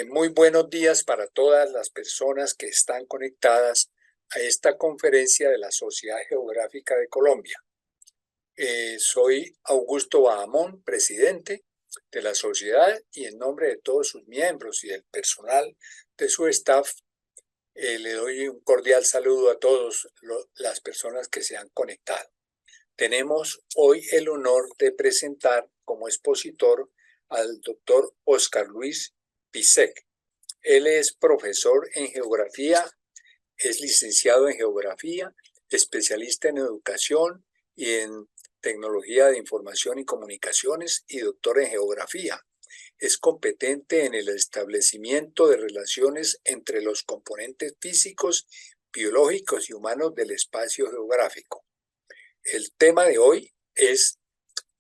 Muy buenos días para todas las personas que están conectadas a esta conferencia de la Sociedad Geográfica de Colombia. Soy Augusto Bahamón, presidente de la sociedad, y en nombre de todos sus miembros y del personal de su staff, le doy un cordial saludo a todas las personas que se han conectado. Tenemos hoy el honor de presentar como expositor al doctor Oscar Luis Picek. Él es profesor en geografía, es licenciado en geografía, especialista en educación y en tecnología de información y comunicaciones y doctor en geografía. Es competente en el establecimiento de relaciones entre los componentes físicos, biológicos y humanos del espacio geográfico. El tema de hoy es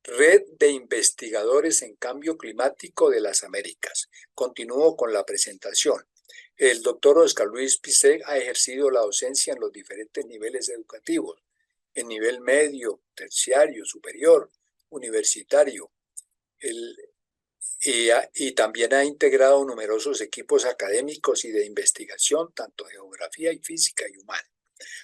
Red de Investigadores en Cambio Climático de las Américas. Continúo con la presentación. El doctor Oscar Luis Picek ha ejercido la docencia en los diferentes niveles educativos, en nivel medio, terciario, superior, universitario, y también ha integrado numerosos equipos académicos y de investigación, tanto geografía y física y humana.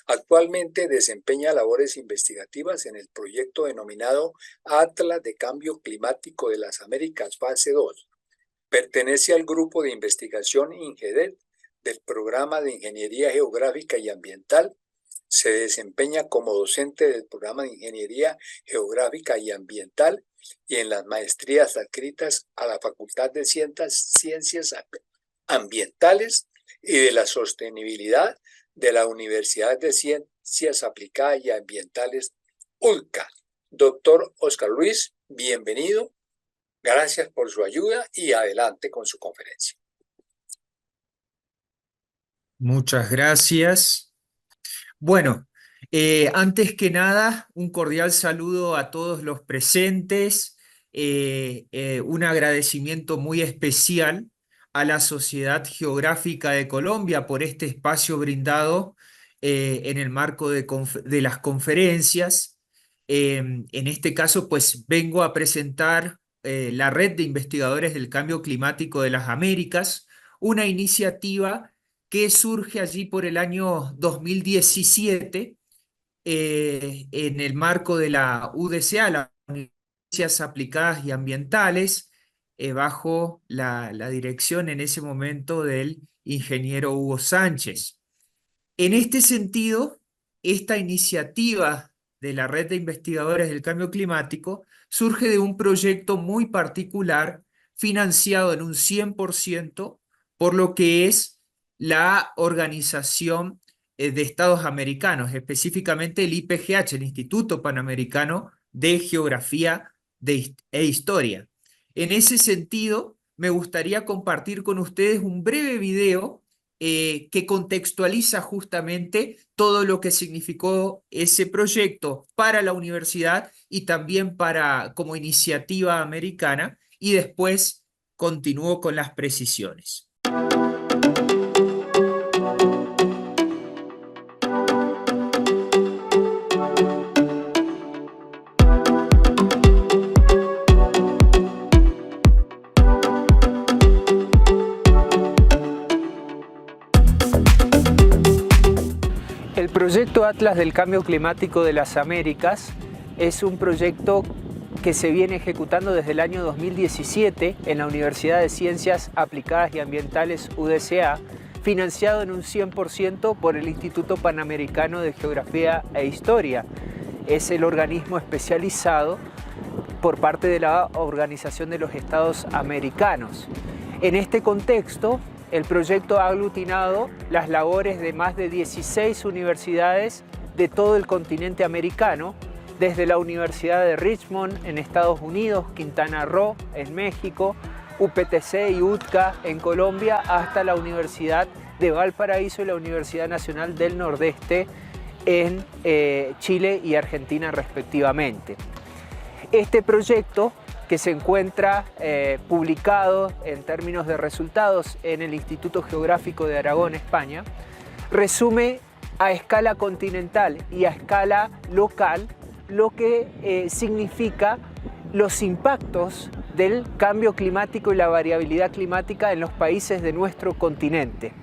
Actualmente desempeña labores investigativas en el proyecto denominado Atlas de Cambio Climático de las Américas Fase 2. Pertenece al grupo de investigación INGEDET del Programa de Ingeniería Geográfica y Ambiental. Se desempeña como docente del Programa de Ingeniería Geográfica y Ambiental y en las maestrías adscritas a la Facultad de Ciencias Ambientales y de la Sostenibilidad de la Universidad de Ciencias Aplicadas y Ambientales, ULCA. Doctor Oscar Luis, bienvenido. Gracias por su ayuda y adelante con su conferencia. Muchas gracias. Bueno, antes que nada, un cordial saludo a todos los presentes, un agradecimiento muy especial a la Sociedad Geográfica de Colombia por este espacio brindado en el marco de las conferencias. En este caso, pues vengo a presentar la Red de Investigadores del Cambio Climático de las Américas, una iniciativa que surge allí por el año 2017 en el marco de la UDCA, las Ciencias Aplicadas y Ambientales, bajo la dirección en ese momento del ingeniero Hugo Sánchez. En este sentido, esta iniciativa de la Red de Investigadores del Cambio Climático surge de un proyecto muy particular financiado en un 100% por lo que es la Organización de Estados Americanos, específicamente el IPGH, el Instituto Panamericano de Geografía e Historia. En ese sentido, me gustaría compartir con ustedes un breve video que contextualiza justamente todo lo que significó ese proyecto para la universidad y también como iniciativa americana, y después continúo con las precisiones. El proyecto Atlas del Cambio Climático de las Américas es un proyecto que se viene ejecutando desde el año 2017 en la Universidad de Ciencias Aplicadas y Ambientales UDCA, financiado en un 100% por el Instituto Panamericano de Geografía e Historia. Es el organismo especializado por parte de la Organización de los Estados Americanos. En este contexto, el proyecto ha aglutinado las labores de más de 16 universidades de todo el continente americano, desde la Universidad de Richmond en Estados Unidos, Quintana Roo en México, UPTC y UTCA en Colombia, hasta la Universidad de Valparaíso y la Universidad Nacional del Nordeste en Chile y Argentina respectivamente. Este proyecto, que se encuentra publicado en términos de resultados en el Instituto Geográfico de Aragón, España, resume a escala continental y a escala local lo que significa los impactos del cambio climático y la variabilidad climática en los países de nuestro continente.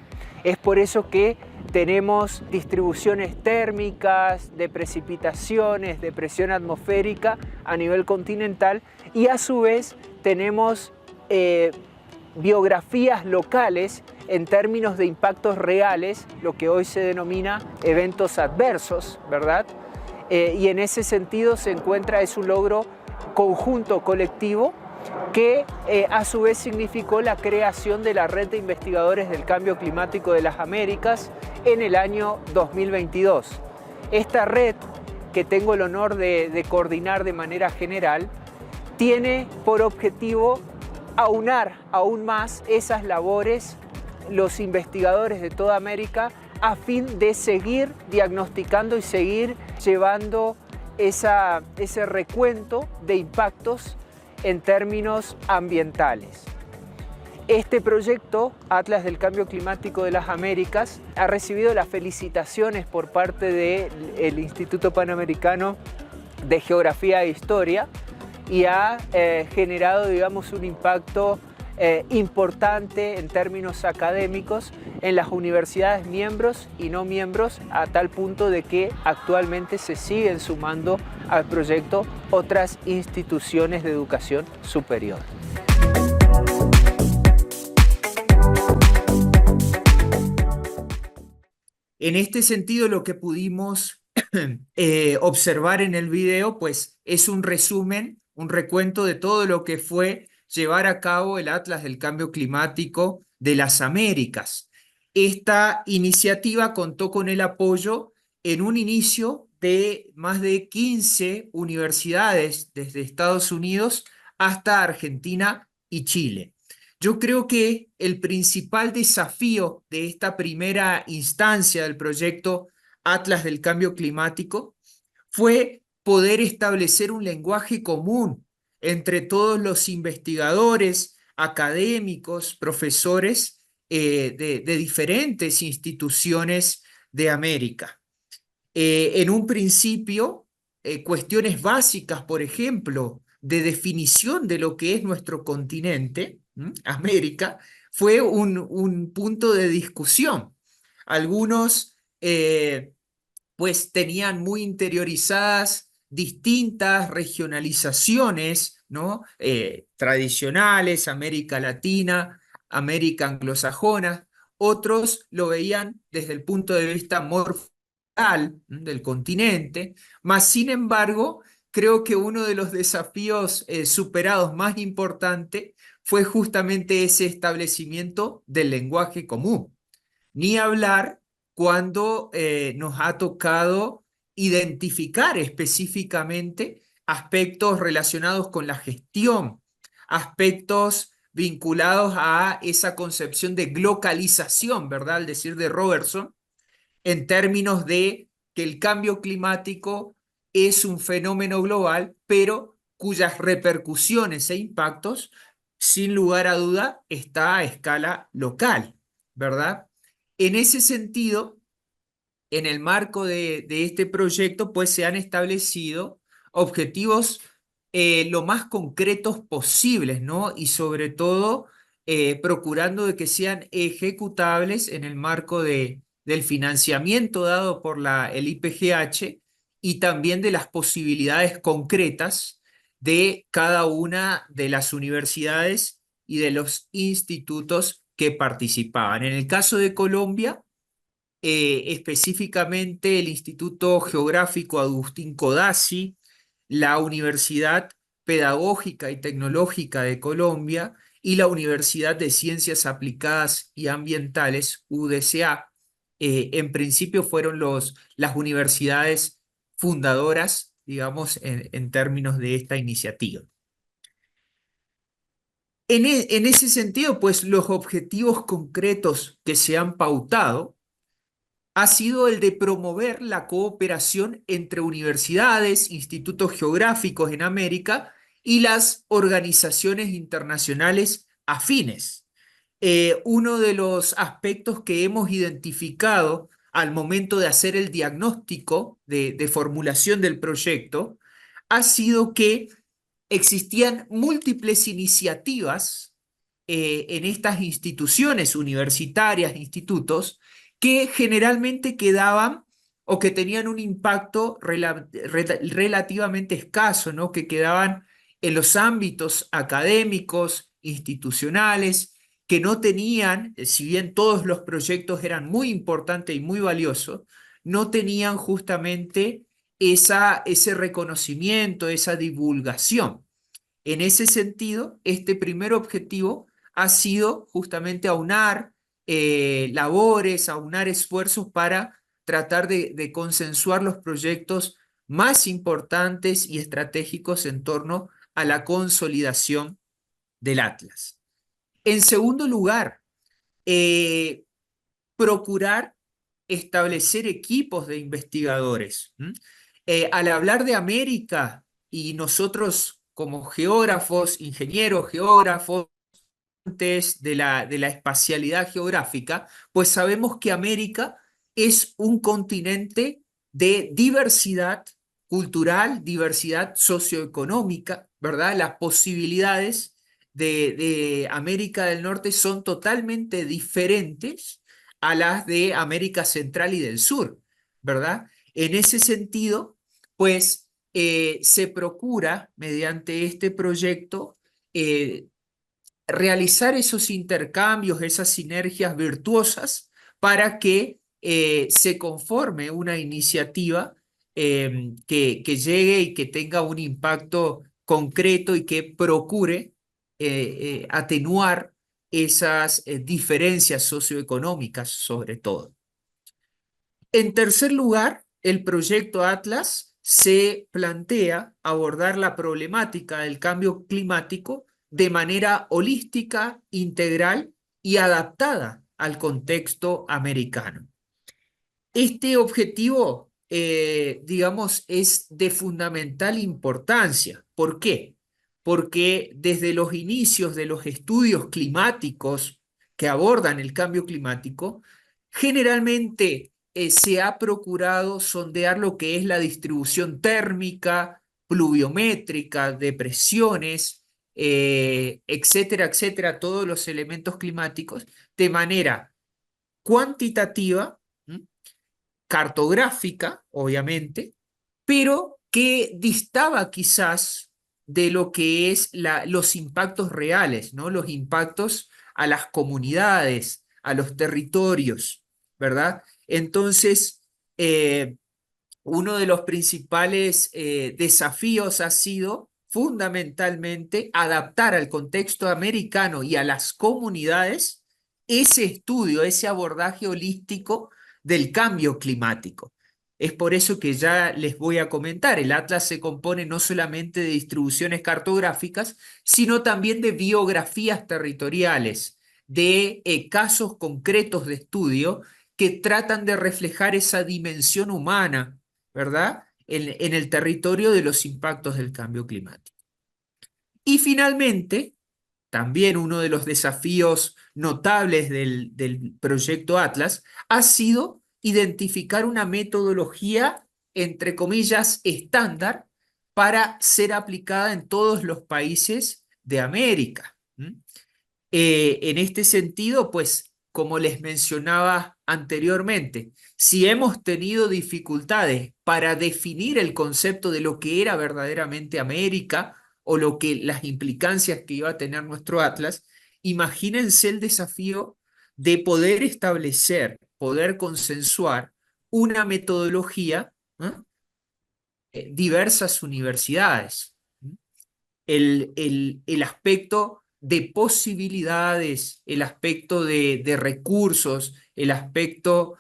Es por eso que tenemos distribuciones térmicas, de precipitaciones, de presión atmosférica a nivel continental, y a su vez tenemos biografías locales en términos de impactos reales, lo que hoy se denomina eventos adversos, ¿verdad? Y en ese sentido se encuentra, es un logro conjunto colectivo que a su vez significó la creación de la Red de Investigadores del Cambio Climático de las Américas en el año 2022. Esta red, que tengo el honor de coordinar de manera general, tiene por objetivo aunar aún más esas labores, los investigadores de toda América, a fin de seguir diagnosticando y seguir llevando ese recuento de impactos en términos ambientales. Este proyecto, Atlas del Cambio Climático de las Américas, ha recibido las felicitaciones por parte del Instituto Panamericano de Geografía e Historia y ha generado, digamos, un impacto importante en términos académicos en las universidades miembros y no miembros, a tal punto de que actualmente se siguen sumando al proyecto otras instituciones de educación superior. En este sentido, lo que pudimos observar en el video, pues, es un resumen, un recuento de todo lo que fue llevar a cabo el Atlas del Cambio Climático de las Américas. Esta iniciativa contó con el apoyo en un inicio de más de 15 universidades desde Estados Unidos hasta Argentina y Chile. Yo creo que el principal desafío de esta primera instancia del proyecto Atlas del Cambio Climático fue poder establecer un lenguaje común entre todos los investigadores, académicos, profesores de diferentes instituciones de América. En un principio, cuestiones básicas, por ejemplo, de definición de lo que es nuestro continente, América, fue un punto de discusión. Algunos pues tenían muy interiorizadas distintas regionalizaciones, ¿no? Tradicionales, América Latina, América anglosajona. Otros lo veían desde el punto de vista morfológico del continente, mas sin embargo, creo que uno de los desafíos superados más importante fue justamente ese establecimiento del lenguaje común. Ni hablar cuando nos ha tocado identificar específicamente aspectos relacionados con la gestión, aspectos vinculados a esa concepción de globalización, ¿verdad? Al decir de Robertson, en términos de que el cambio climático es un fenómeno global, pero cuyas repercusiones e impactos, sin lugar a duda, está a escala local, ¿verdad? En ese sentido, en el marco de este proyecto, pues se han establecido objetivos lo más concretos posibles, ¿no? Y sobre todo procurando de que sean ejecutables en el marco del financiamiento dado por el IPGH y también de las posibilidades concretas de cada una de las universidades y de los institutos que participaban. En el caso de Colombia, específicamente el Instituto Geográfico Agustín Codazzi, la Universidad Pedagógica y Tecnológica de Colombia y la Universidad de Ciencias Aplicadas y Ambientales, UDCA. En principio fueron las universidades fundadoras, digamos, en términos de esta iniciativa. En ese sentido, pues los objetivos concretos que se han pautado ha sido el de promover la cooperación entre universidades, institutos geográficos en América y las organizaciones internacionales afines. Uno de los aspectos que hemos identificado al momento de hacer el diagnóstico de formulación del proyecto ha sido que existían múltiples iniciativas en estas instituciones universitarias, institutos, que generalmente quedaban o que tenían un impacto relativamente escaso, ¿no? Que quedaban en los ámbitos académicos, institucionales, que no tenían, si bien todos los proyectos eran muy importantes y muy valiosos, no tenían justamente ese reconocimiento, esa divulgación. En ese sentido, este primer objetivo ha sido justamente aunar labores, aunar esfuerzos para tratar de consensuar los proyectos más importantes y estratégicos en torno a la consolidación del Atlas. En segundo lugar, procurar establecer equipos de investigadores. Al hablar de América y nosotros como geógrafos, ingenieros geógrafos, de la espacialidad geográfica, pues sabemos que América es un continente de diversidad cultural, diversidad socioeconómica, ¿verdad? Las posibilidades de América del Norte son totalmente diferentes a las de América Central y del Sur, ¿verdad? En ese sentido, pues se procura, mediante este proyecto, realizar esos intercambios, esas sinergias virtuosas para que se conforme una iniciativa que llegue y que tenga un impacto concreto y que procure atenuar esas diferencias socioeconómicas sobre todo. En tercer lugar, el proyecto Atlas se plantea abordar la problemática del cambio climático de manera holística, integral y adaptada al contexto americano. Este objetivo, digamos, es de fundamental importancia. ¿Por qué? Porque desde los inicios de los estudios climáticos que abordan el cambio climático, generalmente se ha procurado sondear lo que es la distribución térmica, pluviométrica, de presiones, etcétera, etcétera, todos los elementos climáticos de manera cuantitativa, cartográfica, obviamente, pero que distaba quizás de lo que es los impactos reales, ¿no? Los impactos a las comunidades, a los territorios, ¿verdad? Entonces, uno de los principales desafíos ha sido fundamentalmente adaptar al contexto americano y a las comunidades ese estudio, ese abordaje holístico del cambio climático. Es por eso que ya les voy a comentar, el Atlas se compone no solamente de distribuciones cartográficas, sino también de biografías territoriales, de casos concretos de estudio que tratan de reflejar esa dimensión humana, ¿verdad? En el territorio de los impactos del cambio climático. Y finalmente, también uno de los desafíos notables del proyecto Atlas ha sido identificar una metodología, entre comillas, estándar para ser aplicada en todos los países de América. En este sentido, pues, como les mencionaba anteriormente, si hemos tenido dificultades para definir el concepto de lo que era verdaderamente América o las implicancias que iba a tener nuestro Atlas, imagínense el desafío de poder establecer, poder consensuar una metodología, diversas universidades. El aspecto de posibilidades, el aspecto de recursos, el aspecto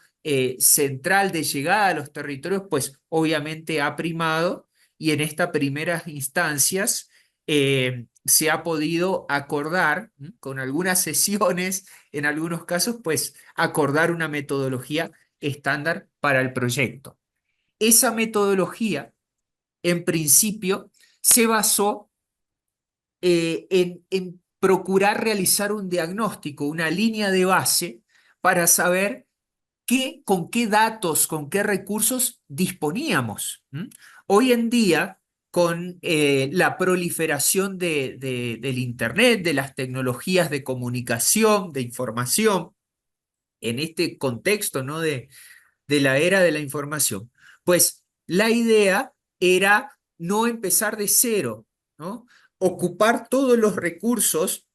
central de llegada a los territorios, pues obviamente ha primado y en estas primeras instancias se ha podido acordar, con algunas sesiones, en algunos casos, pues acordar una metodología estándar para el proyecto. Esa metodología, en principio, se basó en procurar realizar un diagnóstico, una línea de base para saber con qué datos, con qué recursos disponíamos. Hoy en día, con la proliferación del Internet, de las tecnologías de comunicación, de información, en este contexto, ¿no? de la era de la información. Pues la idea era no empezar de cero, ¿no? Ocupar todos los recursos,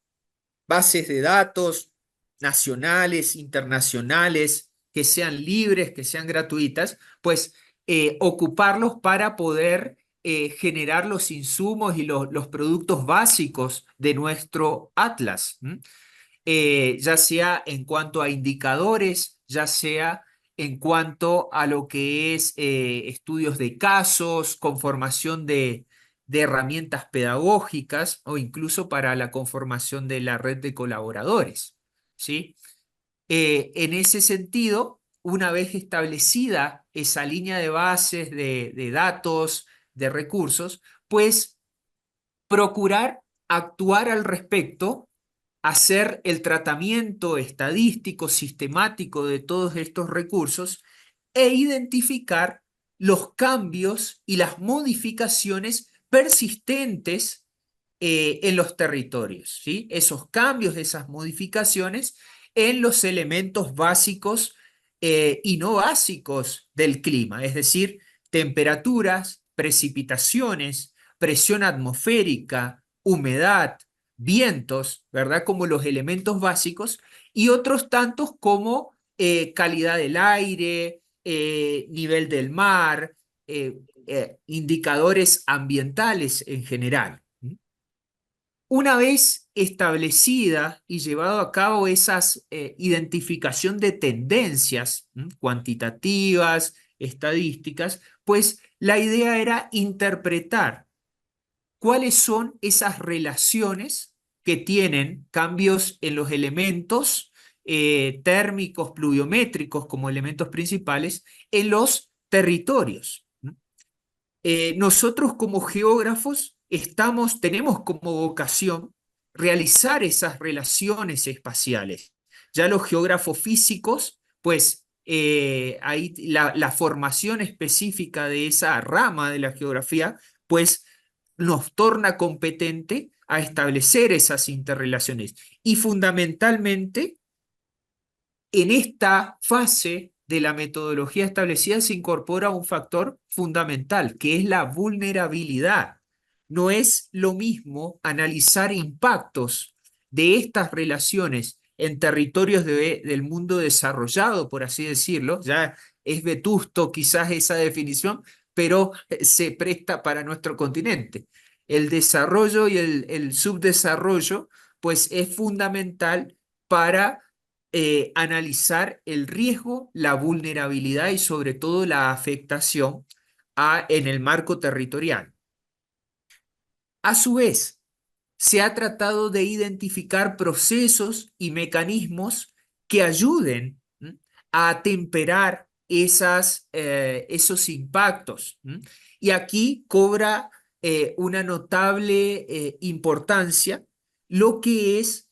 bases de datos nacionales, internacionales, que sean libres, que sean gratuitas, pues ocuparlos para poder generar los insumos y los productos básicos de nuestro Atlas, ya sea en cuanto a indicadores, ya sea en cuanto a lo que es estudios de casos, conformación de herramientas pedagógicas o incluso para la conformación de la red de colaboradores, ¿sí? En ese sentido, una vez establecida esa línea de bases de datos, de recursos, pues procurar actuar al respecto, hacer el tratamiento estadístico, sistemático de todos estos recursos e identificar los cambios y las modificaciones persistentes en los territorios, ¿sí? Esos cambios, esas modificaciones en los elementos básicos y no básicos del clima, es decir, temperaturas, precipitaciones, presión atmosférica, humedad, vientos, ¿verdad? Como los elementos básicos y otros tantos como calidad del aire, nivel del mar, indicadores ambientales en general. Una vez establecida y llevado a cabo esas identificación de tendencias cuantitativas, estadísticas, pues la idea era interpretar cuáles son esas relaciones que tienen cambios en los elementos térmicos, pluviométricos como elementos principales en los territorios. Nosotros como geógrafos tenemos como vocación realizar esas relaciones espaciales. Ya los geógrafos físicos, pues ahí la formación específica de esa rama de la geografía, pues nos torna competente a establecer esas interrelaciones. Y fundamentalmente, en esta fase de la metodología establecida se incorpora un factor fundamental, que es la vulnerabilidad. No es lo mismo analizar impactos de estas relaciones en territorios del mundo desarrollado, por así decirlo. Ya es vetusto quizás esa definición, pero se presta para nuestro continente. El desarrollo y el subdesarrollo, pues es fundamental para analizar el riesgo, la vulnerabilidad y sobre todo la afectación en el marco territorial. A su vez, se ha tratado de identificar procesos y mecanismos que ayuden a atemperar esos impactos. Y aquí cobra una notable importancia lo que es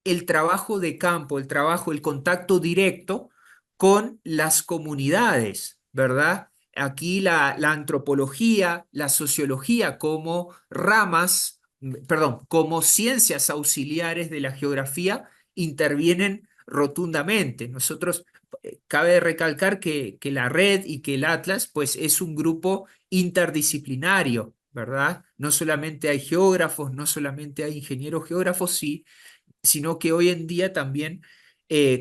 el trabajo de campo, el contacto directo con las comunidades, ¿verdad? Aquí la antropología, la sociología como ramas, perdón, como ciencias auxiliares de la geografía intervienen rotundamente. Nosotros, cabe recalcar que la red y que el Atlas, pues es un grupo interdisciplinario, ¿verdad? No solamente hay geógrafos, no solamente hay ingenieros geógrafos, sí, sino que hoy en día también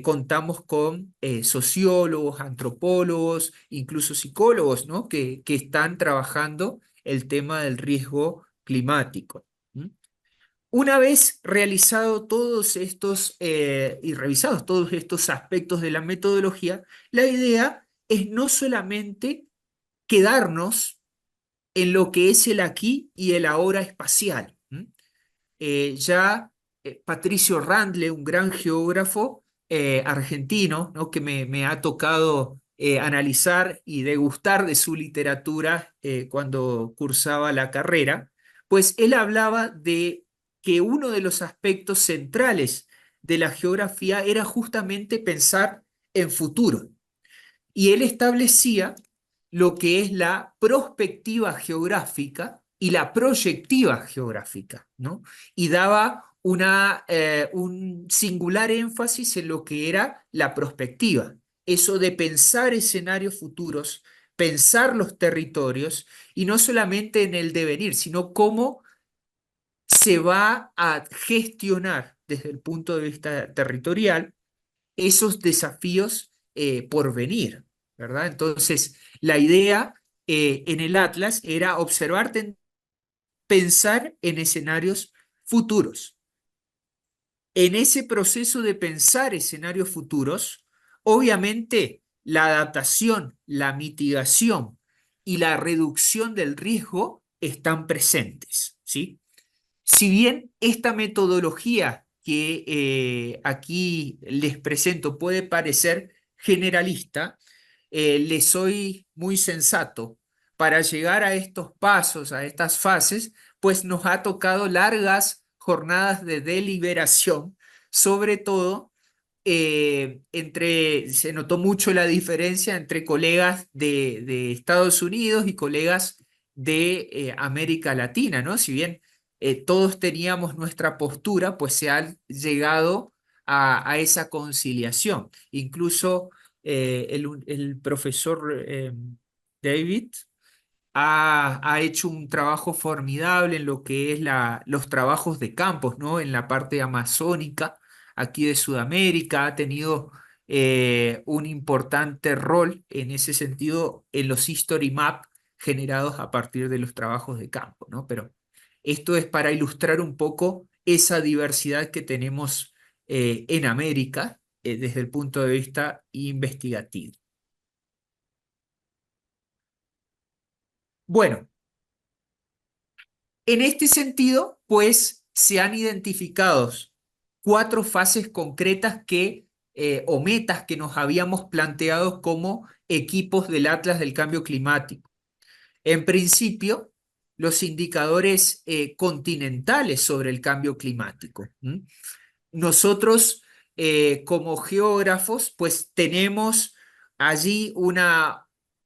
contamos con sociólogos, antropólogos, incluso psicólogos, ¿no? que están trabajando el tema del riesgo climático. Una vez realizado todos estos y revisados todos estos aspectos de la metodología, la idea es no solamente quedarnos en lo que es el aquí y el ahora espacial. Ya Patricio Randle, un gran geógrafo argentino, ¿no? que me ha tocado analizar y degustar de su literatura cuando cursaba la carrera, pues él hablaba de que uno de los aspectos centrales de la geografía era justamente pensar en futuro. Y él establecía lo que es la prospectiva geográfica y la proyectiva geográfica, ¿no? Y daba un singular énfasis en lo que era la prospectiva, eso de pensar escenarios futuros, pensar los territorios, y no solamente en el devenir, sino cómo se va a gestionar desde el punto de vista territorial esos desafíos por venir, ¿verdad? Entonces, la idea en el Atlas era observar, pensar en escenarios futuros. En ese proceso de pensar escenarios futuros, obviamente la adaptación, la mitigación y la reducción del riesgo están presentes, ¿sí? Si bien esta metodología que aquí les presento puede parecer generalista, les soy muy sensato. Para llegar a estos pasos, a estas fases, pues nos ha tocado largas jornadas de deliberación, sobre todo se notó mucho la diferencia entre colegas de Estados Unidos y colegas de América Latina, ¿no? Si bien todos teníamos nuestra postura, pues se ha llegado a esa conciliación. Incluso el profesor David ha hecho un trabajo formidable en lo que es los trabajos de campos, ¿no? En la parte amazónica, aquí de Sudamérica, ha tenido un importante rol en ese sentido en los history map generados a partir de los trabajos de campo, ¿no? Pero esto es para ilustrar un poco esa diversidad que tenemos en América desde el punto de vista investigativo. Bueno, en este sentido, pues se han identificado 4 fases concretas o metas que nos habíamos planteado como equipos del Atlas del Cambio Climático. En principio, los indicadores continentales sobre el cambio climático. Nosotros, como geógrafos, pues tenemos allí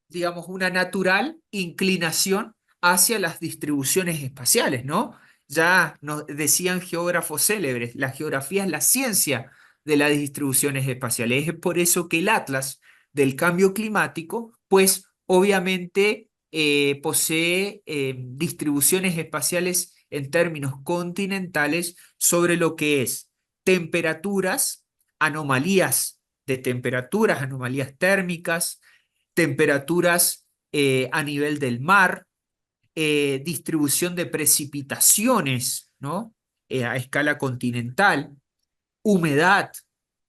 digamos, una natural inclinación hacia las distribuciones espaciales, ¿no? Ya nos decían geógrafos célebres, la geografía es la ciencia de las distribuciones espaciales. Es por eso que el Atlas del Cambio Climático, pues obviamente posee distribuciones espaciales en términos continentales sobre lo que es temperaturas, anomalías de temperaturas, anomalías térmicas, temperaturas a nivel del mar, distribución de precipitaciones, ¿no? A escala continental, humedad,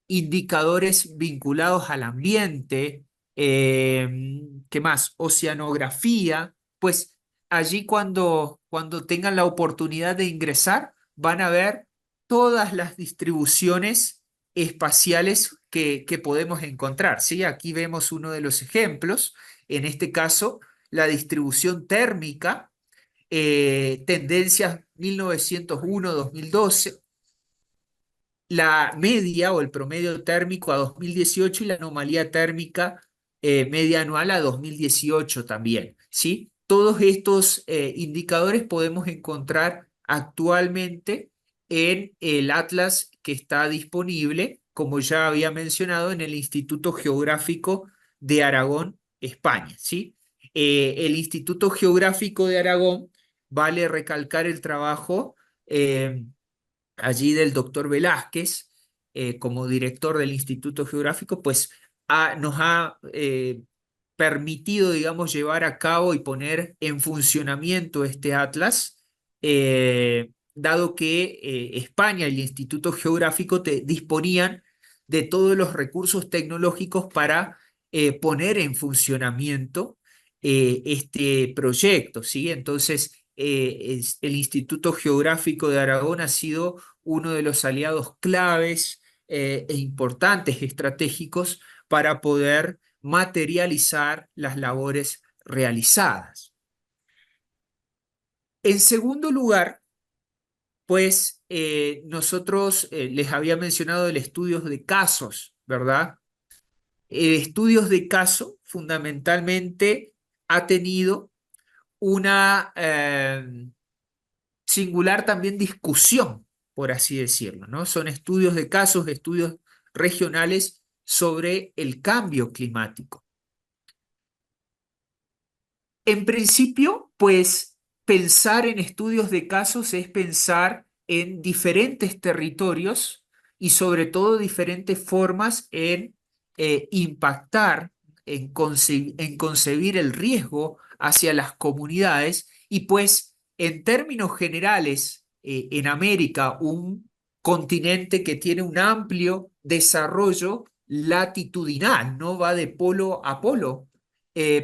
indicadores vinculados al ambiente, ¿qué más? Oceanografía, pues allí cuando tengan la oportunidad de ingresar van a ver todas las distribuciones espaciales que podemos encontrar, ¿sí? Aquí vemos uno de los ejemplos, en este caso la distribución térmica, tendencias 1901-2012, la media o el promedio térmico a 2018 y la anomalía térmica media anual a 2018 también, ¿sí? Todos estos indicadores podemos encontrar actualmente en el atlas que está disponible, como ya había mencionado, en el Instituto Geográfico de Aragón, España, ¿sí? El Instituto Geográfico de Aragón, vale recalcar el trabajo allí del doctor Velázquez, como director del Instituto Geográfico, pues nos ha permitido, digamos, llevar a cabo y poner en funcionamiento este atlas, dado que España y el Instituto Geográfico disponían de todos los recursos tecnológicos para poner en funcionamiento este proyecto, ¿sí? Entonces, el Instituto Geográfico de Aragón ha sido uno de los aliados claves e importantes estratégicos para poder materializar las labores realizadas. En segundo lugar, pues nosotros les había mencionado el estudio de casos, ¿verdad? Estudios de caso fundamentalmente ha tenido una singular también discusión, por así decirlo, ¿no? Son estudios de casos, estudios regionales sobre el cambio climático. En principio, pues pensar en estudios de casos es pensar en diferentes territorios y sobre todo diferentes formas en impactar, en concebir el riesgo hacia las comunidades y pues en términos generales, en América, un continente que tiene un amplio desarrollo latitudinal, no va de polo a polo.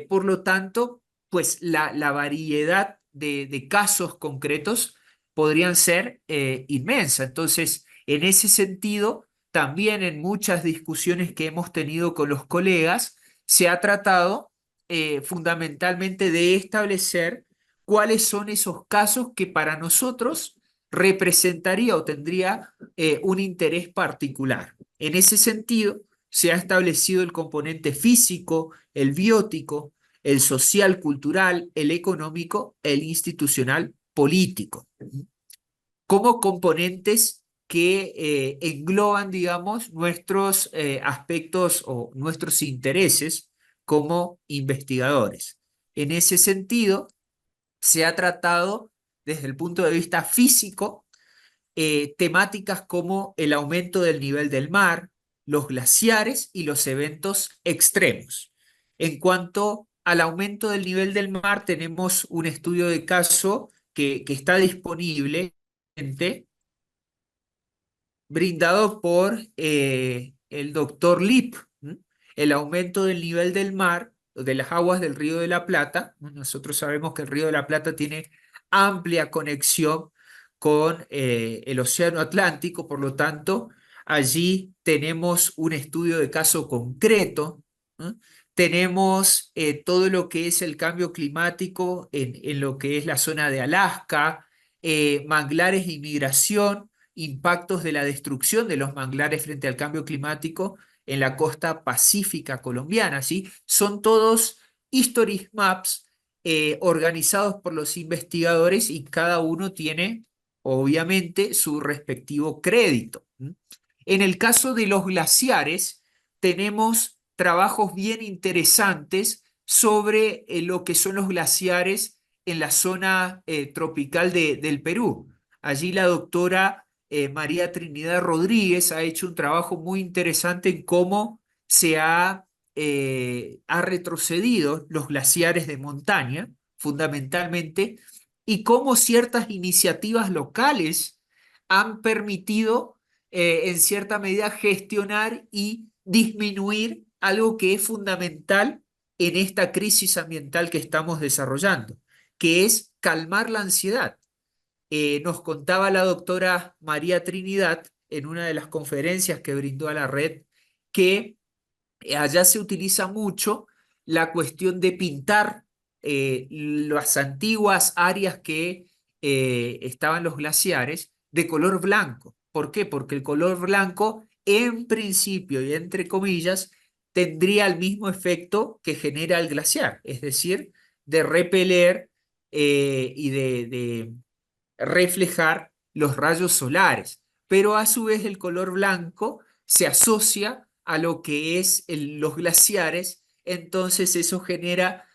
Por lo tanto, pues la variedad de casos concretos podrían ser inmensa. Entonces, en ese sentido, también en muchas discusiones que hemos tenido con los colegas, se ha tratado fundamentalmente de establecer cuáles son esos casos que para nosotros representaría o tendría un interés particular. En ese sentido, se ha establecido el componente físico, el biótico, el social, cultural, el económico, el institucional, político, como componentes que engloban, digamos, nuestros aspectos o nuestros intereses como investigadores. En ese sentido, se ha tratado desde el punto de vista físico temáticas como el aumento del nivel del mar, los glaciares y los eventos extremos. En cuanto al aumento del nivel del mar, tenemos un estudio de caso que está disponible, brindado por el doctor Lip, el aumento del nivel del mar, de las aguas del Río de la Plata. Nosotros sabemos que el Río de la Plata tiene amplia conexión con el Océano Atlántico, por lo tanto, allí tenemos un estudio de caso concreto. Tenemos todo lo que es el cambio climático en lo que es la zona de Alaska, manglares y migración, impactos de la destrucción de los manglares frente al cambio climático en la costa pacífica colombiana, ¿sí? Son todos history maps organizados por los investigadores y cada uno tiene, obviamente, su respectivo crédito. En el caso de los glaciares, tenemos trabajos bien interesantes sobre lo que son los glaciares en la zona tropical del Perú. Allí la doctora María Trinidad Rodríguez ha hecho un trabajo muy interesante en cómo se ha retrocedido los glaciares de montaña, fundamentalmente, y cómo ciertas iniciativas locales han permitido, en cierta medida, gestionar y disminuir algo que es fundamental en esta crisis ambiental que estamos desarrollando, que es calmar la ansiedad. Nos contaba la doctora María Trinidad en una de las conferencias que brindó a la red que allá se utiliza mucho la cuestión de pintar las antiguas áreas que estaban los glaciares de color blanco. ¿Por qué? Porque el color blanco, en principio y entre comillas, tendría el mismo efecto que genera el glaciar, es decir, de repeler y de reflejar los rayos solares, pero a su vez el color blanco se asocia a lo que es los glaciares, entonces eso genera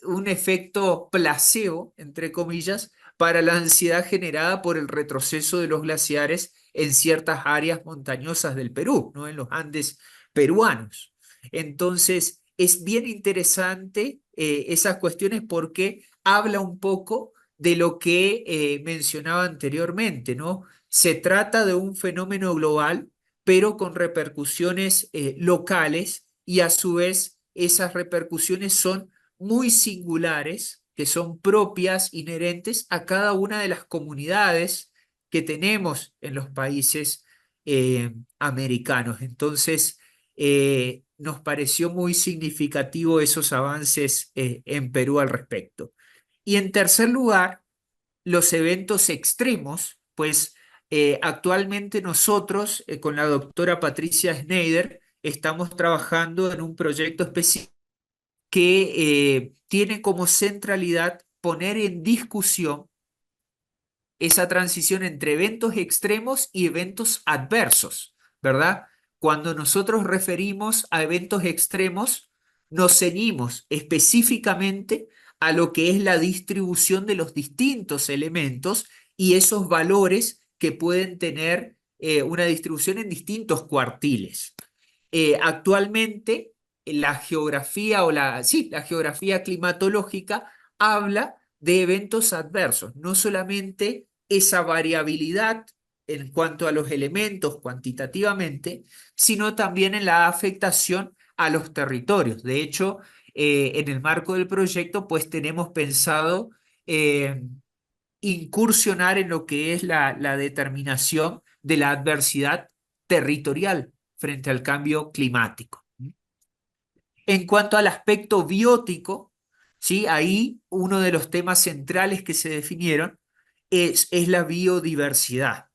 un efecto placebo, entre comillas, para la ansiedad generada por el retroceso de los glaciares en ciertas áreas montañosas del Perú, ¿no? En los Andes peruanos. Entonces, es bien interesante esas cuestiones porque habla un poco de lo que mencionaba anteriormente, ¿no? Se trata de un fenómeno global, pero con repercusiones locales y a su vez esas repercusiones son muy singulares, que son propias, inherentes a cada una de las comunidades que tenemos en los países americanos. Entonces, nos pareció muy significativo esos avances en Perú al respecto. Y en tercer lugar, los eventos extremos, pues actualmente nosotros con la doctora Patricia Schneider estamos trabajando en un proyecto específico que tiene como centralidad poner en discusión esa transición entre eventos extremos y eventos adversos, ¿verdad? Cuando nosotros referimos a eventos extremos, nos ceñimos específicamente a lo que es la distribución de los distintos elementos y esos valores que pueden tener una distribución en distintos cuartiles. Actualmente, la geografía la geografía climatológica habla de eventos adversos, no solamente esa variabilidad en cuanto a los elementos cuantitativamente, sino también en la afectación a los territorios. De hecho, en el marco del proyecto, pues tenemos pensado incursionar en lo que es la determinación de la adversidad territorial frente al cambio climático. En cuanto al aspecto biótico, ¿sí? Ahí uno de los temas centrales que se definieron es la biodiversidad.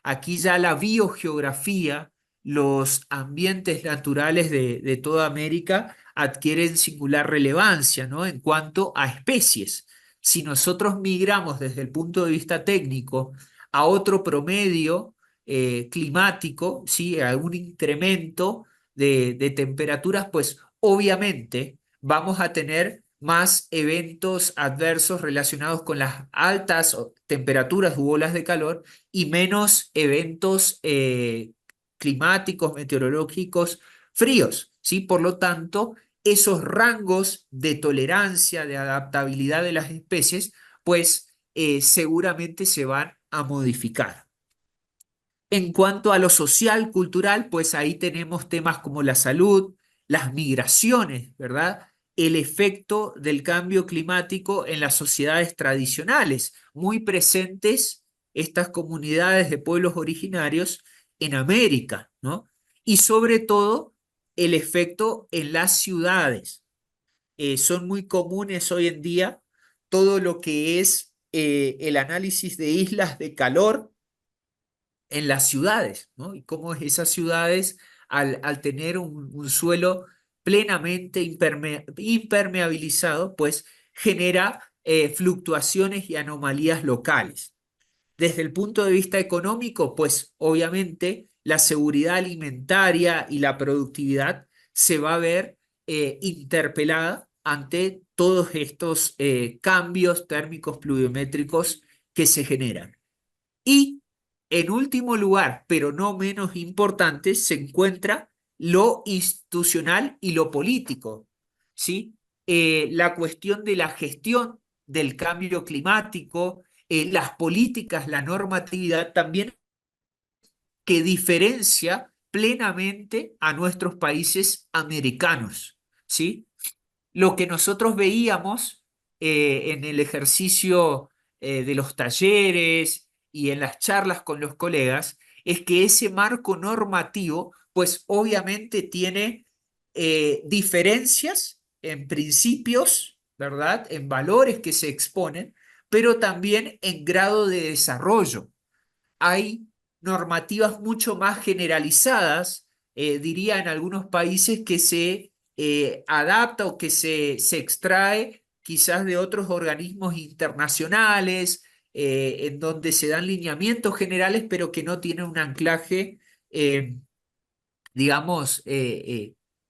Aquí ya la biogeografía, los ambientes naturales de toda América adquieren singular relevancia, ¿no? En cuanto a especies. Si nosotros migramos desde el punto de vista técnico a otro promedio climático, ¿sí? Algún incremento de temperaturas, pues obviamente vamos a tener más eventos adversos relacionados con las altas temperaturas u olas de calor y menos eventos climáticos, meteorológicos fríos, ¿sí? Por lo tanto, esos rangos de tolerancia, de adaptabilidad de las especies, pues seguramente se van a modificar. En cuanto a lo social, cultural, pues ahí tenemos temas como la salud, las migraciones, ¿verdad? El efecto del cambio climático en las sociedades tradicionales, muy presentes estas comunidades de pueblos originarios en América, ¿no? Y sobre todo el efecto en las ciudades. Son muy comunes hoy en día todo lo que es el análisis de islas de calor en las ciudades, ¿no? Y cómo esas ciudades, al tener un suelo plenamente impermeabilizado, pues genera fluctuaciones y anomalías locales. Desde el punto de vista económico, pues obviamente la seguridad alimentaria y la productividad se va a ver interpelada ante todos estos cambios térmicos pluviométricos que se generan. Y en último lugar, pero no menos importante, se encuentra lo institucional y lo político, ¿sí? La cuestión de la gestión del cambio climático, las políticas, la normatividad también que diferencia plenamente a nuestros países americanos, ¿sí? Lo que nosotros veíamos en el ejercicio de los talleres y en las charlas con los colegas es que ese marco normativo, pues obviamente tiene diferencias en principios, ¿verdad? En valores que se exponen, pero también en grado de desarrollo. Hay normativas mucho más generalizadas, diría en algunos países, que se adapta o que se extrae quizás de otros organismos internacionales, en donde se dan lineamientos generales, pero que no tienen un anclaje, digamos,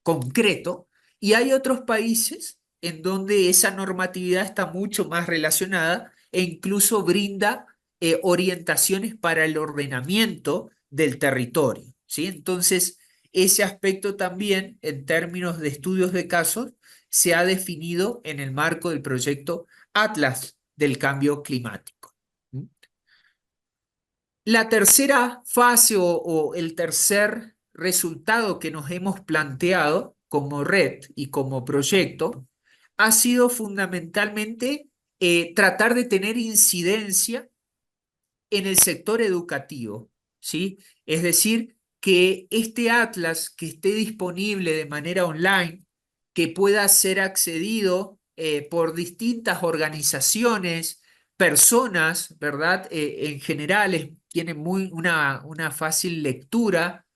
concreto. Y hay otros países en donde esa normatividad está mucho más relacionada e incluso brinda orientaciones para el ordenamiento del territorio, ¿sí? Entonces, ese aspecto también, en términos de estudios de casos, se ha definido en el marco del proyecto Atlas del Cambio Climático. La tercera fase o el tercer resultado que nos hemos planteado como red y como proyecto ha sido fundamentalmente tratar de tener incidencia en el sector educativo, ¿sí? Es decir, que este atlas que esté disponible de manera online, que pueda ser accedido por distintas organizaciones, personas, ¿verdad? En general tiene una fácil lectura,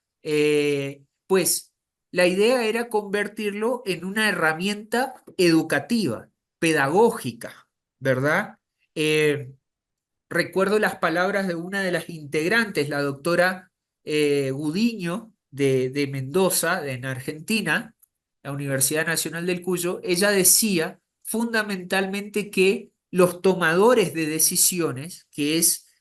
pues la idea era convertirlo en una herramienta educativa, pedagógica, ¿verdad? Recuerdo las palabras de una de las integrantes, la doctora Gudiño de Mendoza, en Argentina, la Universidad Nacional del Cuyo. Ella decía fundamentalmente que los tomadores de decisiones,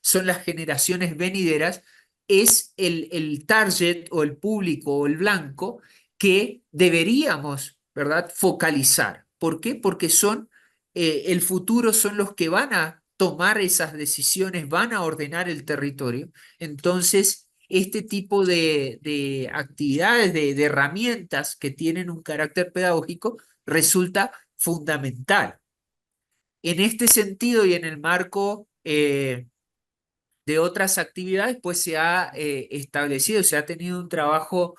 son las generaciones venideras, es el target o el público o el blanco que deberíamos, ¿verdad?, focalizar. ¿Por qué? Porque el futuro, son los que van a tomar esas decisiones, van a ordenar el territorio. Entonces, este tipo de actividades, de herramientas que tienen un carácter pedagógico, resulta fundamental. En este sentido y en el marco de otras actividades, pues se ha establecido, se ha tenido un trabajo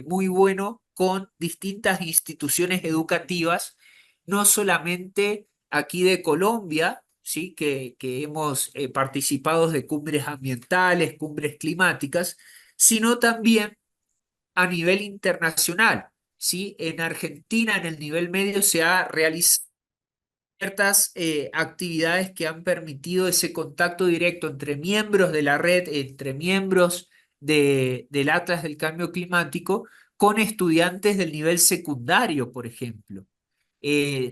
muy bueno con distintas instituciones educativas, no solamente aquí de Colombia, ¿sí? que hemos participado de cumbres ambientales, cumbres climáticas, sino también a nivel internacional. ¿Sí? En Argentina, en el nivel medio, se ha realizado ciertas actividades que han permitido ese contacto directo entre miembros de la red, entre miembros del Atlas del Cambio Climático, con estudiantes del nivel secundario, por ejemplo.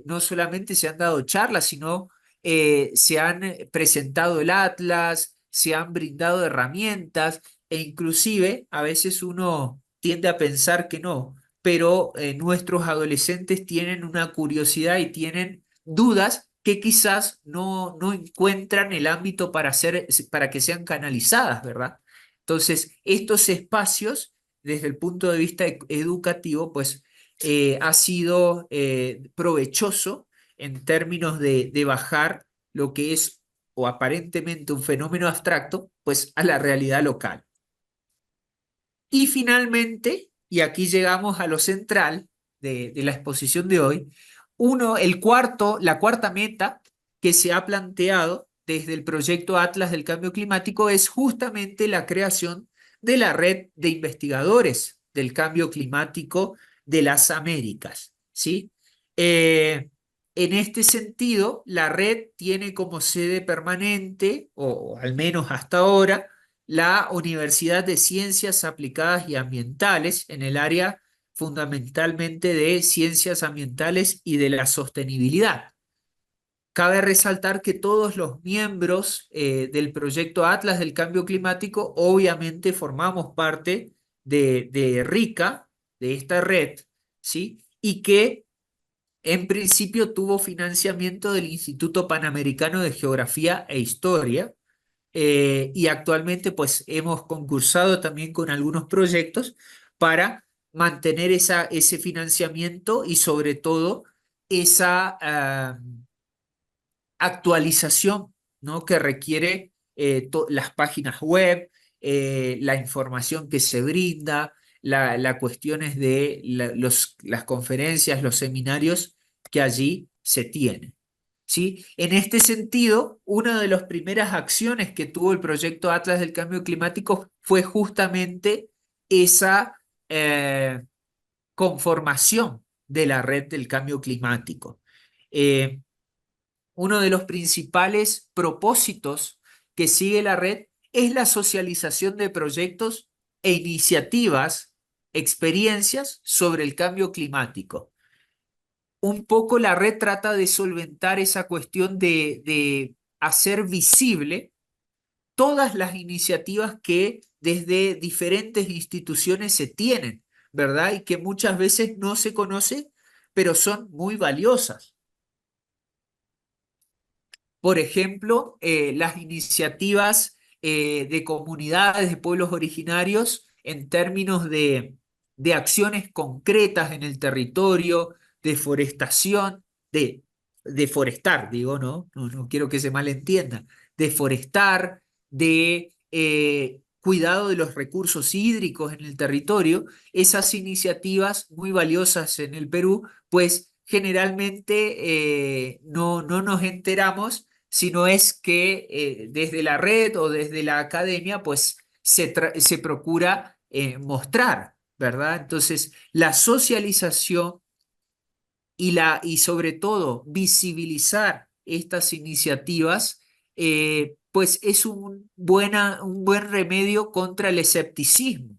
No solamente se han dado charlas, sino se han presentado el Atlas, se han brindado herramientas, e inclusive a veces uno tiende a pensar que no, pero nuestros adolescentes tienen una curiosidad y tienen dudas que quizás no encuentran el ámbito para que sean canalizadas, ¿verdad? Entonces, estos espacios, desde el punto de vista educativo, pues ha sido provechoso en términos de bajar lo que es o aparentemente un fenómeno abstracto, pues a la realidad local. Y finalmente, y aquí llegamos a lo central de la exposición de hoy, la cuarta meta que se ha planteado desde el proyecto Atlas del Cambio Climático es justamente la creación de la red de investigadores del cambio climático de las Américas, ¿sí? En este sentido, la red tiene como sede permanente, o al menos hasta ahora, la Universidad de Ciencias Aplicadas y Ambientales en el área fundamentalmente de ciencias ambientales y de la sostenibilidad. Cabe resaltar que todos los miembros del proyecto Atlas del Cambio Climático obviamente formamos parte de RICA, de esta red, ¿sí? Y que en principio tuvo financiamiento del Instituto Panamericano de Geografía e Historia, y actualmente pues hemos concursado también con algunos proyectos para mantener ese financiamiento y sobre todo esa actualización, ¿no?, que requiere las páginas web, la información que se brinda, las cuestiones de las conferencias, los seminarios que allí se tienen. ¿Sí? En este sentido, una de las primeras acciones que tuvo el proyecto Atlas del Cambio Climático fue justamente esa conformación de la red del cambio climático. Uno de los principales propósitos que sigue la red es la socialización de proyectos e iniciativas, experiencias sobre el cambio climático. Un poco la red trata de solventar esa cuestión de hacer visible todas las iniciativas que desde diferentes instituciones se tienen, ¿verdad? Y que muchas veces no se conocen, pero son muy valiosas. Por ejemplo, las iniciativas de comunidades, de pueblos originarios, en términos de acciones concretas en el territorio, de forestación, de forestar, digo, ¿no? No quiero que se malentienda, de forestar, de cuidado de los recursos hídricos en el territorio. Esas iniciativas muy valiosas en el Perú, pues generalmente no nos enteramos, sino es que desde la red o desde la academia, pues se procura mostrar, ¿verdad? Entonces, la socialización y sobre todo visibilizar estas iniciativas, pues es un buen remedio contra el escepticismo.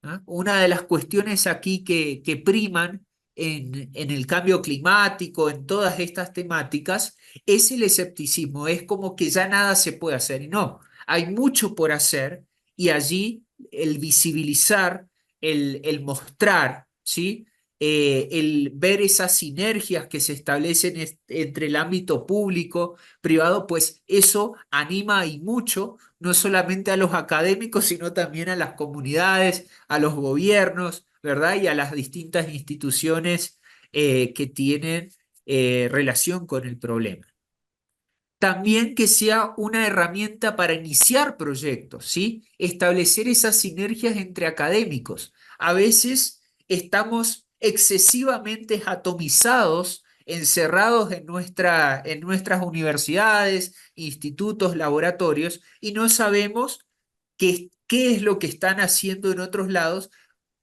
¿Ah? Una de las cuestiones aquí que priman en el cambio climático, en todas estas temáticas, es el escepticismo. Es como que ya nada se puede hacer. Y no, hay mucho por hacer y allí el visibilizar, el mostrar, ¿sí? El ver esas sinergias que se establecen entre el ámbito público, privado, pues eso anima y mucho, no solamente a los académicos, sino también a las comunidades, a los gobiernos, ¿verdad? Y a las distintas instituciones que tienen relación con el problema. También que sea una herramienta para iniciar proyectos, ¿sí? Establecer esas sinergias entre académicos. A veces estamos excesivamente atomizados, encerrados en nuestras universidades, institutos, laboratorios, y no sabemos qué es lo que están haciendo en otros lados,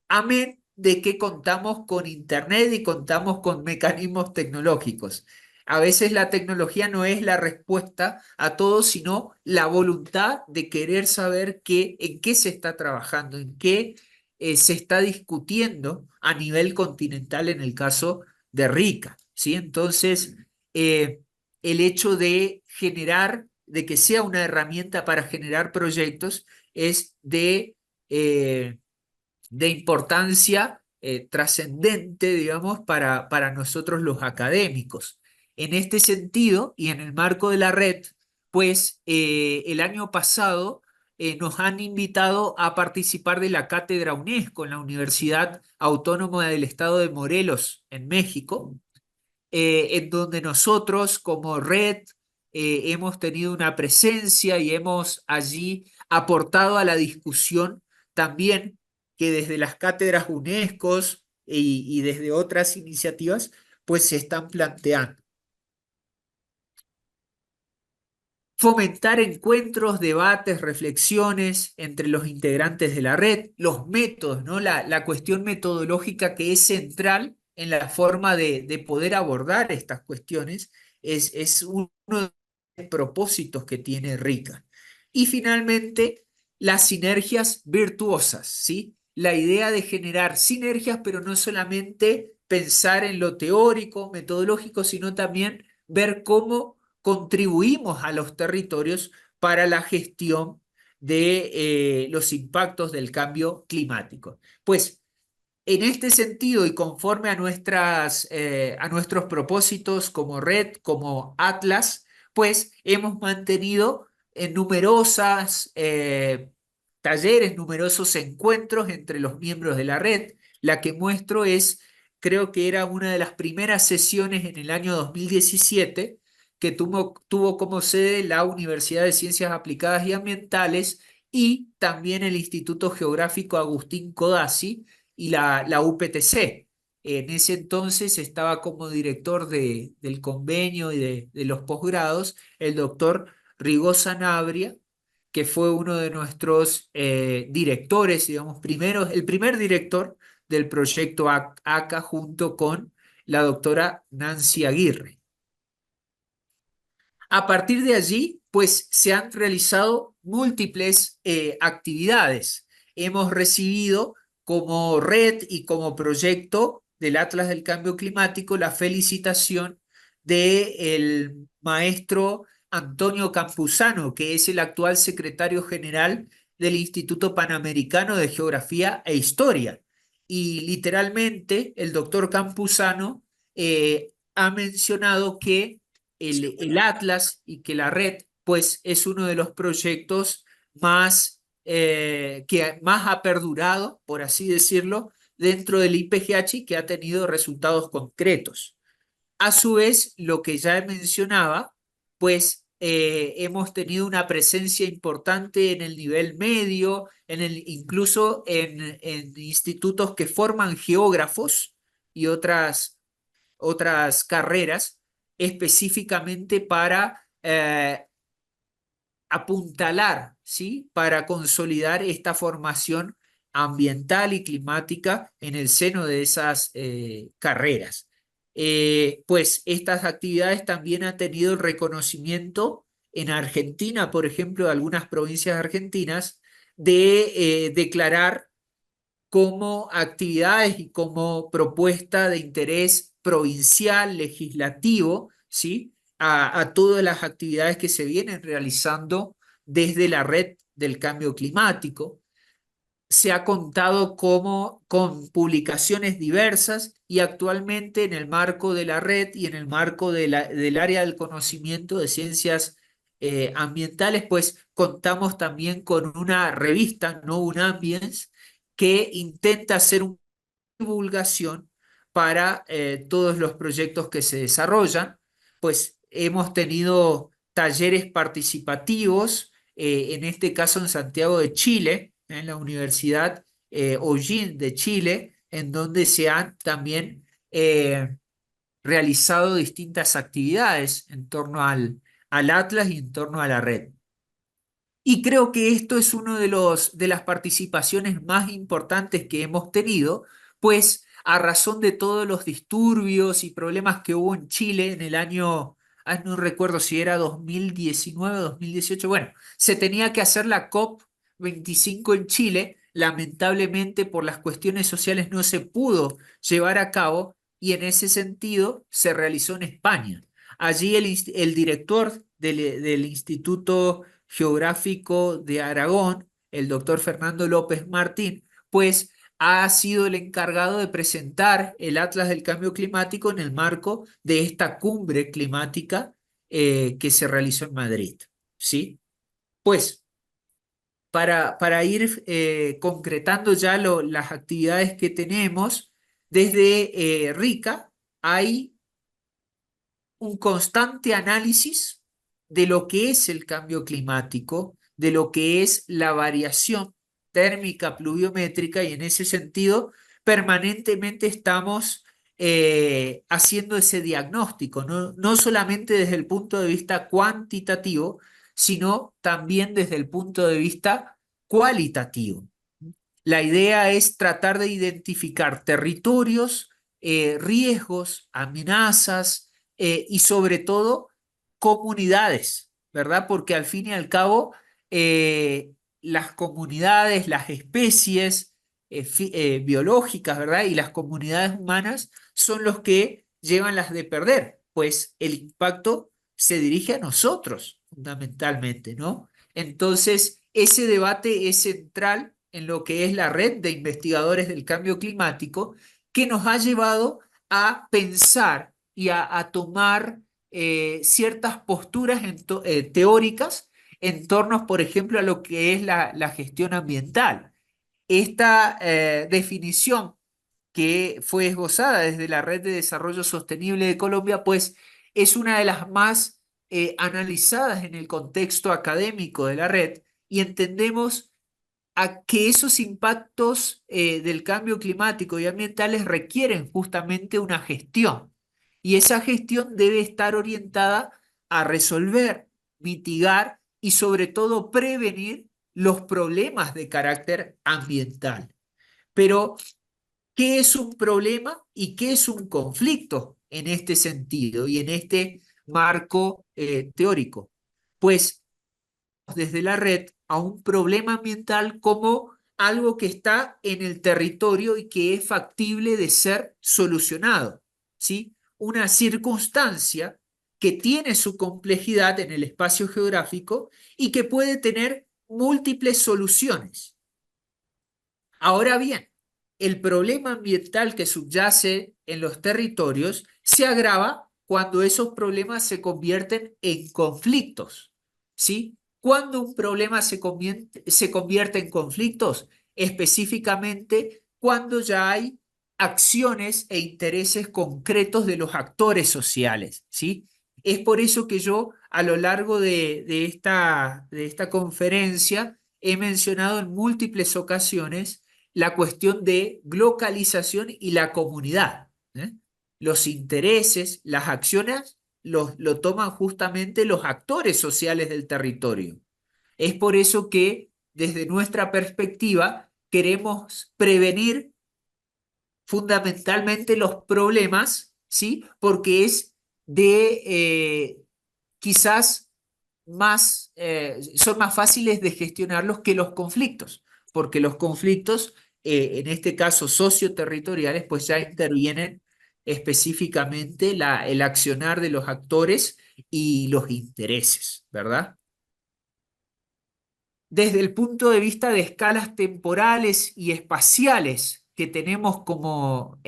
amén de que contamos con Internet y contamos con mecanismos tecnológicos. A veces la tecnología no es la respuesta a todo, sino la voluntad de querer saber en qué se está trabajando, en qué se está discutiendo a nivel continental en el caso de RICA, ¿sí? Entonces, el hecho de generar, de que sea una herramienta para generar proyectos, es de importancia trascendente, digamos, para nosotros los académicos. En este sentido, y en el marco de la red, pues el año pasado nos han invitado a participar de la cátedra UNESCO en la Universidad Autónoma del Estado de Morelos, en México, en donde nosotros como red hemos tenido una presencia y hemos allí aportado a la discusión también que desde las cátedras UNESCO y desde otras iniciativas pues se están planteando. Fomentar encuentros, debates, reflexiones entre los integrantes de la red, los métodos, ¿no? La cuestión metodológica que es central en la forma de poder abordar estas cuestiones es uno de los propósitos que tiene RICA. Y finalmente, las sinergias virtuosas, ¿sí? La idea de generar sinergias, pero no solamente pensar en lo teórico, metodológico, sino también ver cómo contribuimos a los territorios para la gestión de los impactos del cambio climático. Pues en este sentido y conforme a nuestros propósitos como red, como Atlas, pues hemos mantenido en talleres, numerosos encuentros entre los miembros de la red. La que muestro creo que era una de las primeras sesiones en el año 2017 que tuvo como sede la Universidad de Ciencias Aplicadas y Ambientales y también el Instituto Geográfico Agustín Codazzi y la UPTC. En ese entonces estaba como director del convenio y de los posgrados el doctor Rigó Sanabria, que fue uno de nuestros directores, digamos, el primer director del proyecto ACA junto con la doctora Nancy Aguirre. A partir de allí, pues se han realizado múltiples actividades. Hemos recibido como red y como proyecto del Atlas del Cambio Climático la felicitación del maestro Antonio Campuzano, que es el actual secretario general del Instituto Panamericano de Geografía e Historia. Y literalmente el doctor Campuzano ha mencionado que el Atlas y que la red, pues es uno de los proyectos que más ha perdurado, por así decirlo, dentro del IPGH y que ha tenido resultados concretos. A su vez, lo que ya mencionaba, pues hemos tenido una presencia importante en el nivel medio, incluso en institutos que forman geógrafos y otras carreras específicamente para apuntalar, ¿sí? Para consolidar esta formación ambiental y climática en el seno de esas carreras. Pues estas actividades también han tenido el reconocimiento en Argentina, por ejemplo, de algunas provincias argentinas, de declarar como actividades y como propuesta de interés provincial, legislativo, ¿sí? A todas las actividades que se vienen realizando desde la red del cambio climático. Se ha contado con publicaciones diversas y actualmente en el marco de la red y en el marco del área del conocimiento de ciencias ambientales, pues contamos también con una revista, No Unambiens, que intenta hacer una divulgación para todos los proyectos que se desarrollan. Pues hemos tenido talleres participativos, en este caso en Santiago de Chile, en la Universidad Hollín de Chile, en donde se han también realizado distintas actividades en torno al Atlas y en torno a la red. Y creo que esto es uno de las participaciones más importantes que hemos tenido, pues a razón de todos los disturbios y problemas que hubo en Chile en el año, no recuerdo si era 2019 o 2018, bueno, se tenía que hacer la COP25 en Chile, lamentablemente por las cuestiones sociales no se pudo llevar a cabo y en ese sentido se realizó en España. Allí el director del Instituto Geográfico de Aragón, el doctor Fernando López Martín, pues ha sido el encargado de presentar el Atlas del Cambio Climático en el marco de esta cumbre climática que se realizó en Madrid. ¿Sí? Pues para ir concretando ya las actividades que tenemos, desde RICA hay un constante análisis de lo que es el cambio climático, de lo que es la variación térmica pluviométrica y en ese sentido permanentemente estamos haciendo ese diagnóstico, no solamente desde el punto de vista cuantitativo, sino también desde el punto de vista cualitativo. La idea es tratar de identificar territorios, riesgos, amenazas, y sobre todo comunidades, ¿verdad? Porque al fin y al cabo las comunidades, las especies biológicas, ¿verdad? Y las comunidades humanas son los que llevan las de perder, pues el impacto se dirige a nosotros fundamentalmente, ¿no? Entonces, ese debate es central en lo que es la red de investigadores del cambio climático, que nos ha llevado a pensar y a tomar ciertas posturas teóricas en torno, por ejemplo, a lo que es la gestión ambiental. Esta definición que fue esbozada desde la Red de Desarrollo Sostenible de Colombia, pues es una de las más analizadas en el contexto académico de la red y entendemos a que esos impactos del cambio climático y ambientales requieren justamente una gestión. Y esa gestión debe estar orientada a resolver, mitigar y sobre todo prevenir los problemas de carácter ambiental. Pero, ¿qué es un problema y qué es un conflicto en este sentido y en este marco teórico? Pues desde la red a un problema ambiental como algo que está en el territorio y que es factible de ser solucionado, ¿sí? Una circunstancia que tiene su complejidad en el espacio geográfico y que puede tener múltiples soluciones. Ahora bien, el problema ambiental que subyace en los territorios se agrava cuando esos problemas se convierten en conflictos, ¿sí? Cuando un problema se convierte en conflictos, específicamente cuando ya hay acciones e intereses concretos de los actores sociales, ¿sí? Es por eso que yo a lo largo de esta conferencia he mencionado en múltiples ocasiones la cuestión de localización y la comunidad. Los intereses, las acciones lo toman justamente los actores sociales del territorio. Es por eso que desde nuestra perspectiva queremos prevenir fundamentalmente los problemas, ¿sí? Porque es de quizás son más fáciles de gestionarlos que los conflictos, porque los conflictos, en este caso socioterritoriales, pues ya intervienen específicamente el accionar de los actores y los intereses, ¿verdad? Desde el punto de vista de escalas temporales y espaciales que tenemos como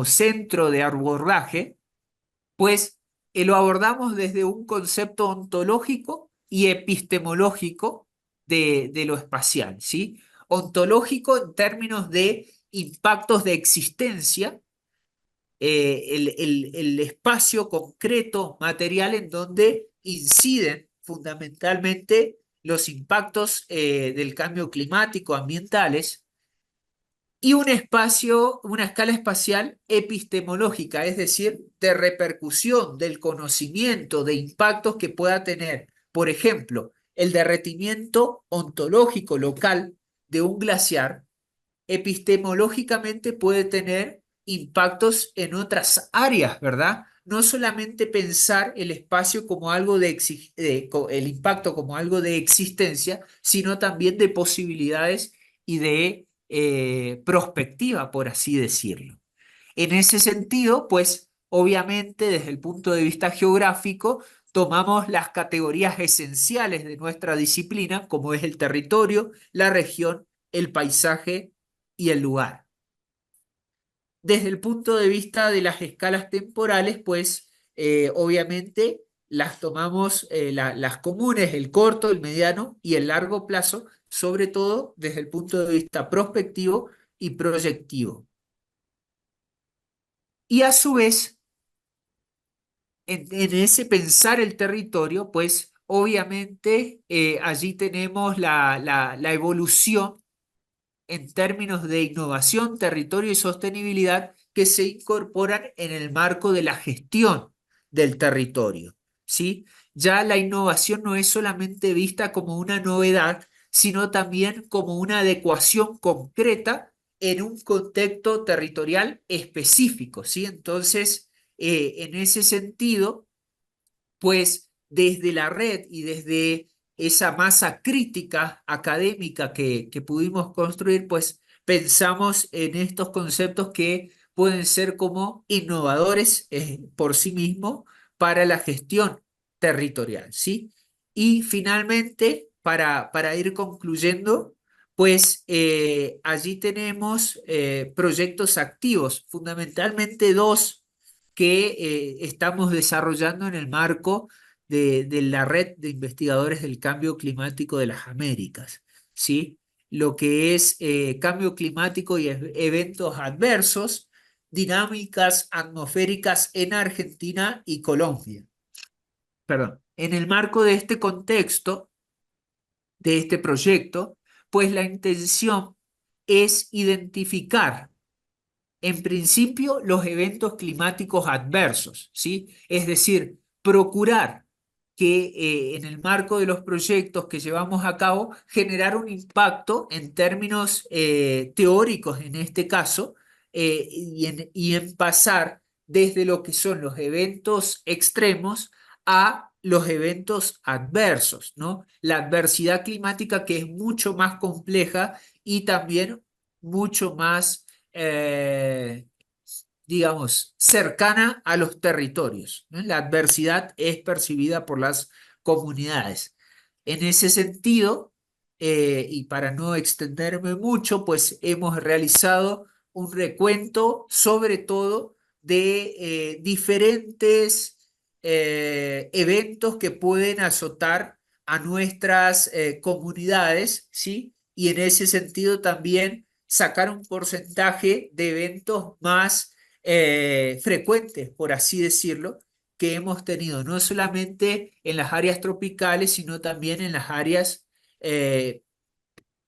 centro de abordaje, pues lo abordamos desde un concepto ontológico y epistemológico de lo espacial, ¿sí? Ontológico en términos de impactos de existencia, el espacio concreto, material, en donde inciden fundamentalmente los impactos del cambio climático, ambientales, y un espacio, una escala espacial epistemológica, es decir, de repercusión del conocimiento, de impactos que pueda tener, por ejemplo, el derretimiento ontológico local de un glaciar, epistemológicamente puede tener impactos en otras áreas, ¿verdad? No solamente pensar el espacio como algo el impacto como algo de existencia, sino también de posibilidades y de perspectiva, por así decirlo. En ese sentido, pues obviamente desde el punto de vista geográfico, tomamos las categorías esenciales de nuestra disciplina, como es el territorio, la región, el paisaje y el lugar. Desde el punto de vista de las escalas temporales, pues obviamente las tomamos las comunes, el corto, el mediano y el largo plazo, sobre todo desde el punto de vista prospectivo y proyectivo. Y a su vez, en ese pensar el territorio, pues obviamente allí tenemos la evolución en términos de innovación, territorio y sostenibilidad que se incorporan en el marco de la gestión del territorio, ¿sí? Ya la innovación no es solamente vista como una novedad, sino también como una adecuación concreta en un contexto territorial específico, ¿sí? Entonces, en ese sentido, pues desde la red y desde esa masa crítica académica que pudimos construir, pues pensamos en estos conceptos que pueden ser como innovadores por sí mismos para la gestión territorial, ¿sí? Y finalmente, para ir concluyendo, pues allí tenemos proyectos activos, fundamentalmente dos que estamos desarrollando en el marco de la red de investigadores del cambio climático de las Américas, ¿sí? Lo que es cambio climático y eventos adversos, dinámicas atmosféricas en Argentina y Colombia. Perdón. En el marco de este contexto, de este proyecto, pues la intención es identificar en principio, los eventos climáticos adversos, ¿sí? Es decir, procurar que en el marco de los proyectos que llevamos a cabo, generar un impacto en términos teóricos en este caso, y en pasar desde lo que son los eventos extremos a los eventos adversos, ¿no? La adversidad climática que es mucho más compleja y también mucho más digamos, cercana a los territorios, ¿no? La adversidad es percibida por las comunidades. En ese sentido, y para no extenderme mucho, pues hemos realizado un recuento sobre todo de diferentes eventos que pueden azotar a nuestras comunidades, ¿sí? Y en ese sentido también sacar un porcentaje de eventos más frecuentes, por así decirlo, que hemos tenido, no solamente en las áreas tropicales, sino también en las áreas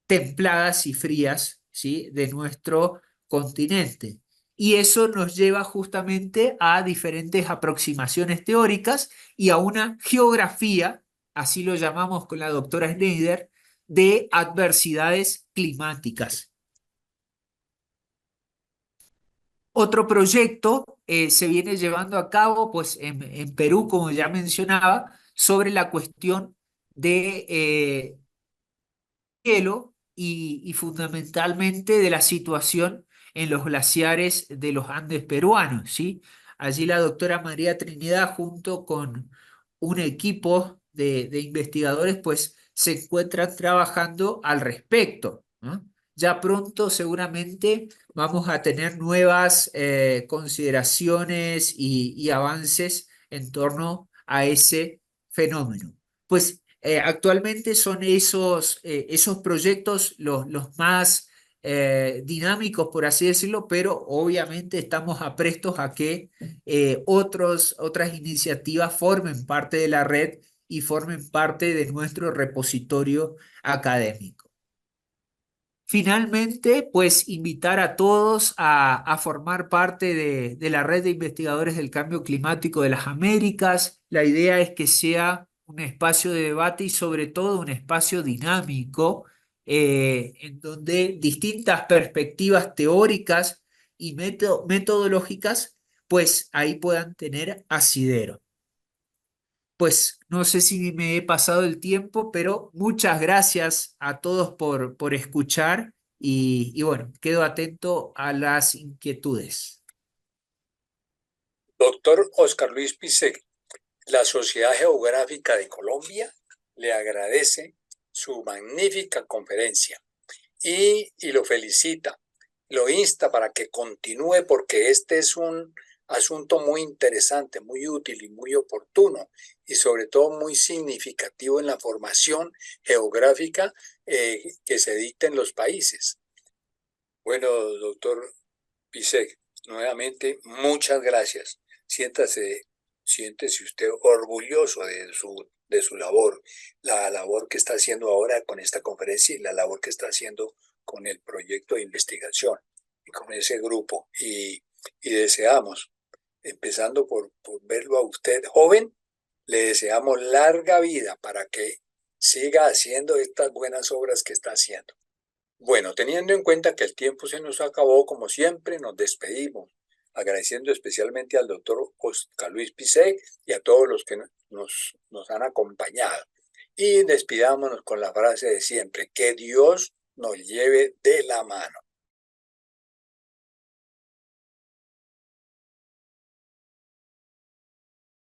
templadas y frías, ¿sí? De nuestro continente. Y eso nos lleva justamente a diferentes aproximaciones teóricas y a una geografía, así lo llamamos con la doctora Schneider, de adversidades climáticas. Otro proyecto se viene llevando a cabo pues, en Perú, como ya mencionaba, sobre la cuestión de hielo y fundamentalmente de la situación en los glaciares de los Andes peruanos, ¿sí? Allí la doctora María Trinidad junto con un equipo de investigadores pues se encuentran trabajando al respecto, ¿no? Ya pronto seguramente vamos a tener nuevas consideraciones y avances en torno a ese fenómeno. Pues actualmente son esos proyectos los más dinámicos, por así decirlo, pero obviamente estamos aprestos a que otras iniciativas formen parte de la red y formen parte de nuestro repositorio académico. Finalmente, pues invitar a todos a formar parte de la red de investigadores del cambio climático de las Américas. La idea es que sea un espacio de debate y sobre todo un espacio dinámico en donde distintas perspectivas teóricas y metodológicas pues ahí puedan tener asidero. Pues no sé si me he pasado el tiempo, pero muchas gracias a todos por escuchar y bueno, quedo atento a las inquietudes. Doctor Oscar Luis Picek, la Sociedad Geográfica de Colombia le agradece su magnífica conferencia y lo felicita, lo insta para que continúe porque este es un asunto muy interesante, muy útil y muy oportuno y sobre todo muy significativo en la formación geográfica que se dicta en los países. Bueno, doctor Picek, nuevamente muchas gracias. Siéntese usted orgulloso de su labor, la labor que está haciendo ahora con esta conferencia y la labor que está haciendo con el proyecto de investigación y con ese grupo. Y deseamos, empezando por verlo a usted joven, le deseamos larga vida para que siga haciendo estas buenas obras que está haciendo. Bueno, teniendo en cuenta que el tiempo se nos acabó, como siempre, nos despedimos, agradeciendo especialmente al doctor Oscar Luis Picek y a todos los que nos han acompañado. Y despidámonos con la frase de siempre, que Dios nos lleve de la mano.